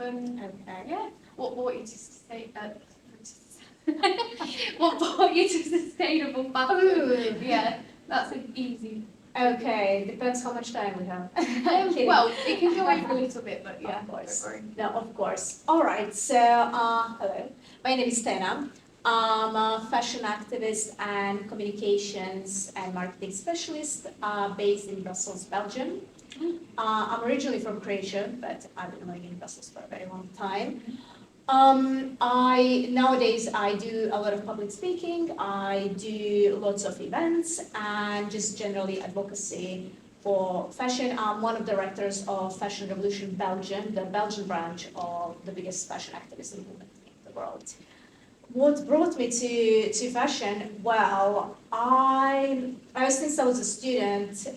fun. Okay. Yeah. What brought you to what brought you to sustainable fashion? Ooh. Yeah, that's an easy. Okay, depends how much time we have. Well, it can go over a little bit, but yeah, Of course. don't worry. No, of course. All right, so hello. My name is Tena. I'm a fashion activist and communications and marketing specialist based in Brussels, Belgium. I'm originally from Croatia, but I've been living in Brussels for a very long time. Nowadays I do a lot of public speaking. I do lots of events and just generally advocacy for fashion. I'm one of the directors of Fashion Revolution Belgium, the Belgian branch of the biggest fashion activism movement in the world. What brought me to fashion? Well, since I was a student,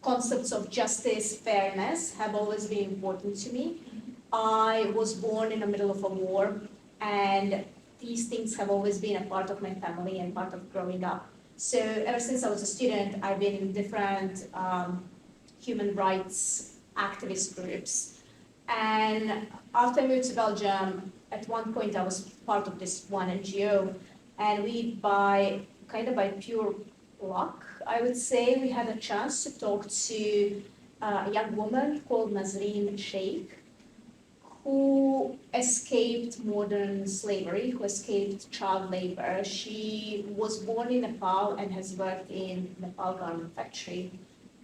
concepts of justice, fairness have always been important to me. I was born in the middle of a war, and these things have always been a part of my family and part of growing up. So ever since I was a student, I've been in different human rights activist groups. And after I moved to Belgium, at one point I was part of this one NGO, and by pure luck, I would say, we had a chance to talk to a young woman called Nazreen Sheikh, who escaped modern slavery, who escaped child labor. She was born in Nepal and has worked in Nepal garment factory.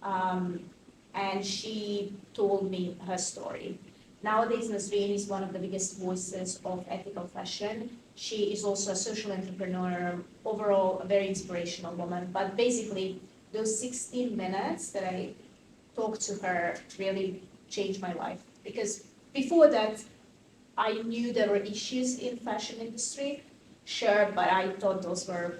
And she told me her story. Nowadays, Nazreen is one of the biggest voices of ethical fashion. She is also a social entrepreneur, overall a very inspirational woman. But basically, those 16 minutes that I talked to her really changed my life. Because before that, I knew there were issues in fashion industry, sure, but I thought those were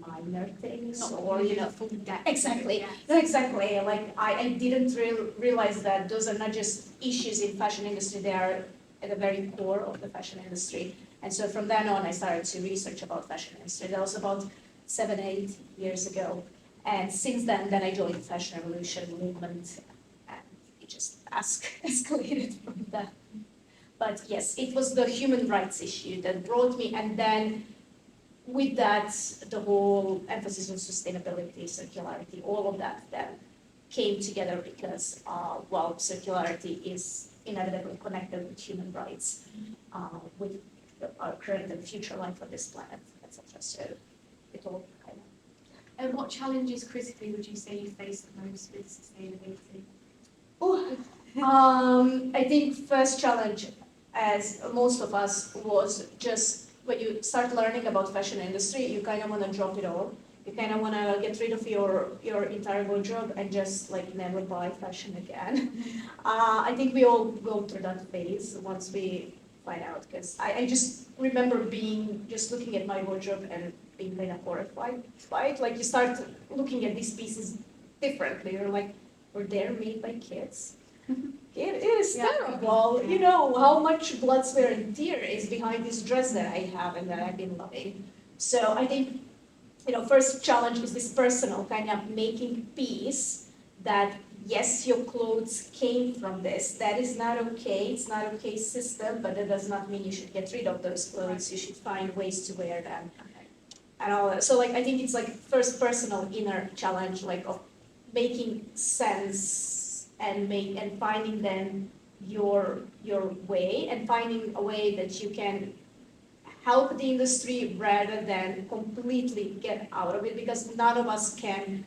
minor things, or full depth. exactly, Yes. no, exactly. Like I didn't realize that those are not just issues in fashion industry; they are at the very core of the fashion industry. And so from then on, I started to research about fashion industry. That was about 7, 8 years ago, and since then I joined the Fashion Revolution movement, and it just escalated from that. But yes, it was the human rights issue that brought me, and then with that, the whole emphasis on sustainability, circularity, all of that then came together because, circularity is inevitably connected with human rights, with our current and future life on this planet, etc. So it all kind of. And what challenges critically would you say you face the most with sustainability? I think first challenge, as most of us, was just when you start learning about fashion industry, you kind of want to drop it all. You kind of want to get rid of your entire wardrobe and just like never buy fashion again. I think we all go through that phase once we find out, because I just remember just looking at my wardrobe and being kind of horrified by it. Like you start looking at these pieces differently. You're like, were they made by kids? It is terrible. You know how much blood, sweat, and tear is behind this dress that I have and that I've been loving. So I think, first challenge is this personal kind of making peace that yes, your clothes came from this. That is not okay. It's not okay system, but that does not mean you should get rid of those clothes. You should find ways to wear them. And all that. So I think it's like first personal inner challenge, like of making sense and finding then your way, and finding a way that you can help the industry rather than completely get out of it, because none of us can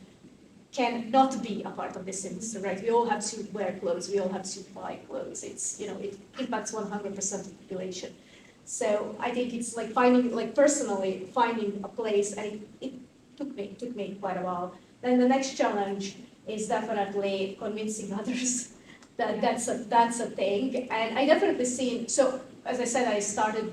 not be a part of this industry, right? We all have to wear clothes, we all have to buy clothes. It's, it impacts 100% of the population. So I think it's like personally finding a place, and it took me quite a while. Then the next challenge is definitely convincing others that that's a thing. And I definitely see, so as I said, I started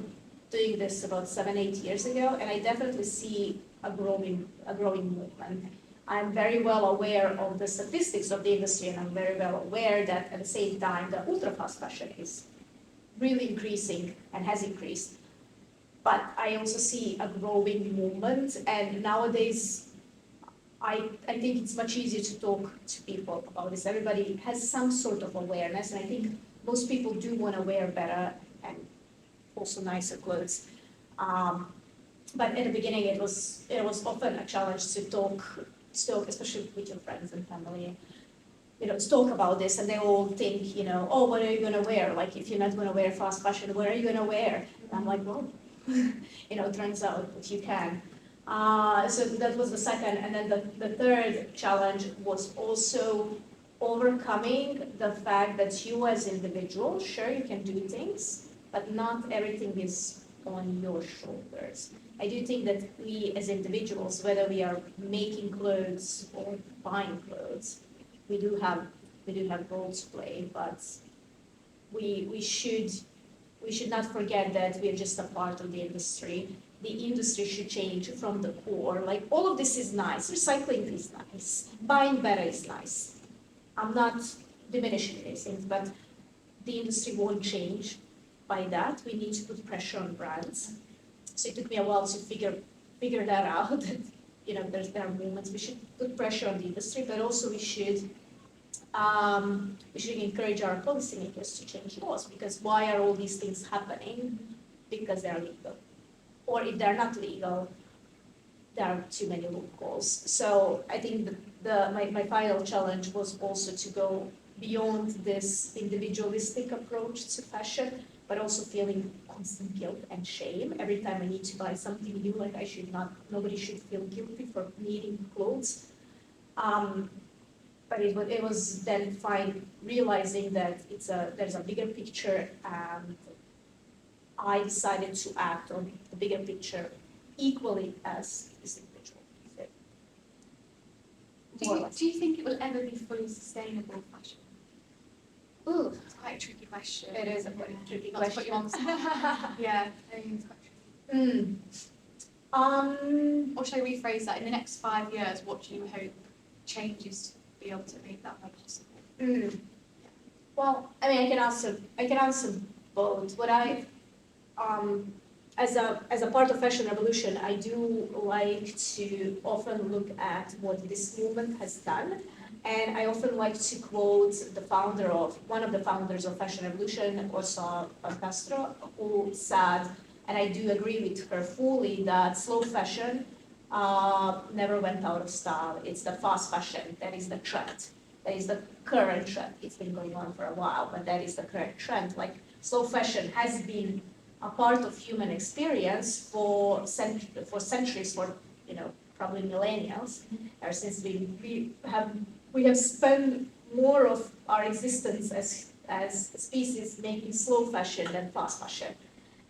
doing this about 7, 8 years ago, and I definitely see a growing movement. I'm very well aware of the statistics of the industry, and I'm very well aware that at the same time the ultra fast fashion is really increasing and has increased. But I also see a growing movement, and nowadays I think it's much easier to talk to people about this. Everybody has some sort of awareness, and I think most people do want to wear better and also nicer clothes. But at the beginning, it was often a challenge to talk, especially with your friends and family, to talk about this, and they all think, oh, what are you going to wear? Like, if you're not going to wear fast fashion, what are you going to wear? And I'm like, well, it turns out that you can. So that was the second, and then the third challenge was also overcoming the fact that you as individuals, sure, you can do things, but not everything is on your shoulders. I do think that we as individuals, whether we are making clothes or buying clothes, we do have roles to play, but we should not forget that we are just a part of the industry. The industry should change from the core. Like, all of this is nice. Recycling is nice. Buying better is nice. I'm not diminishing these things, but the industry won't change by that. We need to put pressure on brands. So it took me a while to figure that out. That there are moments we should put pressure on the industry, but also we should encourage our policymakers to change laws, because why are all these things happening? Because they're legal. Or if they're not legal, there are too many loopholes. So I think my final challenge was also to go beyond this individualistic approach to fashion, but also feeling constant guilt and shame every time I need to buy something new. Like, nobody should feel guilty for needing clothes. But it was then fine realizing that there's a bigger picture, and I decided to act on the bigger picture equally as this individual. Do you think it will ever be fully sustainable fashion? Ooh, It's quite a tricky question. it is a very tricky Not to question. put you on the spot. Yeah, I think it's quite tricky. Or should I rephrase that? In the next 5 years, what do you hope changes to be able to make that more possible? Well, I mean, I can answer both. What as a part of Fashion Revolution, I do like to often look at what this movement has done. And I often like to quote one of the founders of Fashion Revolution, Orsa Castro, who said, and I do agree with her fully, that slow fashion never went out of style. It's the fast fashion that is the trend. That is the current trend. It's been going on for a while, but that is the current trend. Like, slow fashion has been a part of human experience for centuries, for probably millennials, ever since we have spent more of our existence as a species making slow fashion than fast fashion.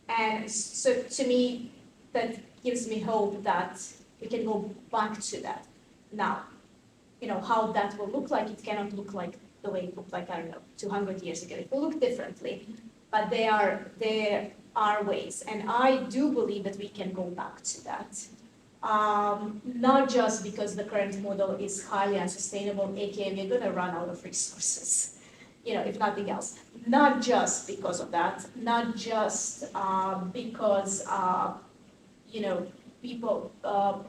And so to me, that gives me hope that we can go back to that. Now, how that will look like, it cannot look like the way it looked like, 200 years ago. It will look differently, but there are ways. And I do believe that we can go back to that. Not just because the current model is highly unsustainable, aka we're going to run out of resources, if nothing else. Not just because of that, not just because, people,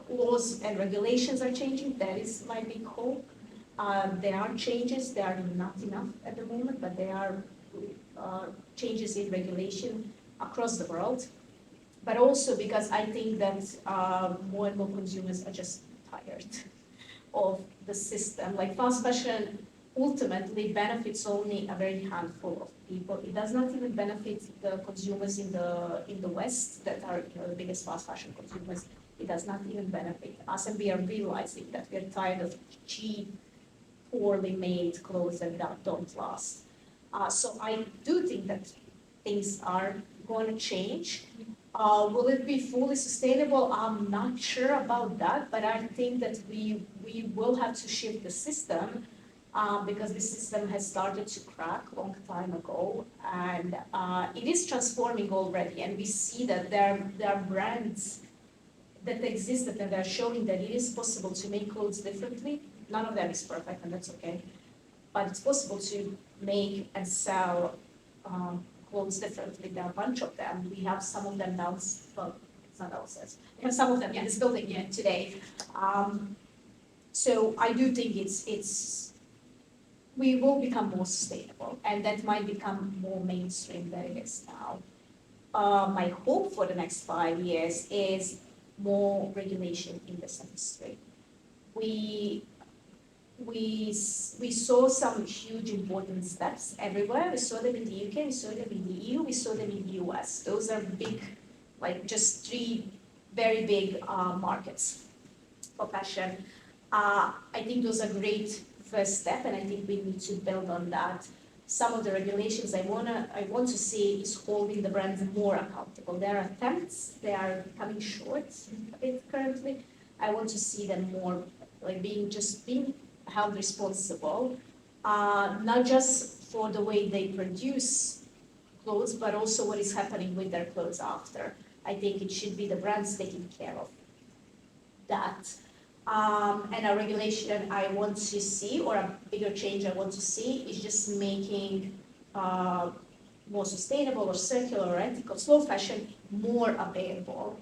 laws and regulations are changing. That is my big hope. There are changes. They are not enough at the moment, but there are changes in regulation across the world. But also because I think that more and more consumers are just tired of the system. Like, fast fashion ultimately benefits only a very handful of people. It does not even benefit the consumers in the West that are the biggest fast fashion consumers. It does not even benefit us, and we are realizing that we are tired of cheap, poorly made clothes that don't last. So I do think that things are going to change. Will it be fully sustainable? I'm not sure about that, but I think that we will have to shift the system because the system has started to crack a long time ago, and it is transforming already. And we see that there are brands that exist that are showing that it is possible to make clothes differently. None of them is perfect, and that's okay. But it's possible to make and sell clothes differently. There are a bunch of them. We have some of them now. Well, it's not downstairs. We have some of them in this building today. So I do think it's we will become more sustainable, and that might become more mainstream than it is now. My hope for the next 5 years is more regulation in this industry. We saw some huge important steps everywhere. We saw them in the UK, we saw them in the EU, we saw them in the US. Those are big, like just 3 very big markets for fashion. I think those are great first step, and I think we need to build on that. Some of the regulations I want to see is holding the brands more accountable. There are attempts, they are coming short a bit currently. I want to see them more like being held responsible, not just for the way they produce clothes, but also what is happening with their clothes after. I think it should be the brands taking care of that. And a regulation I want to see, or a bigger change I want to see, is just making more sustainable or circular or ethical slow fashion more available.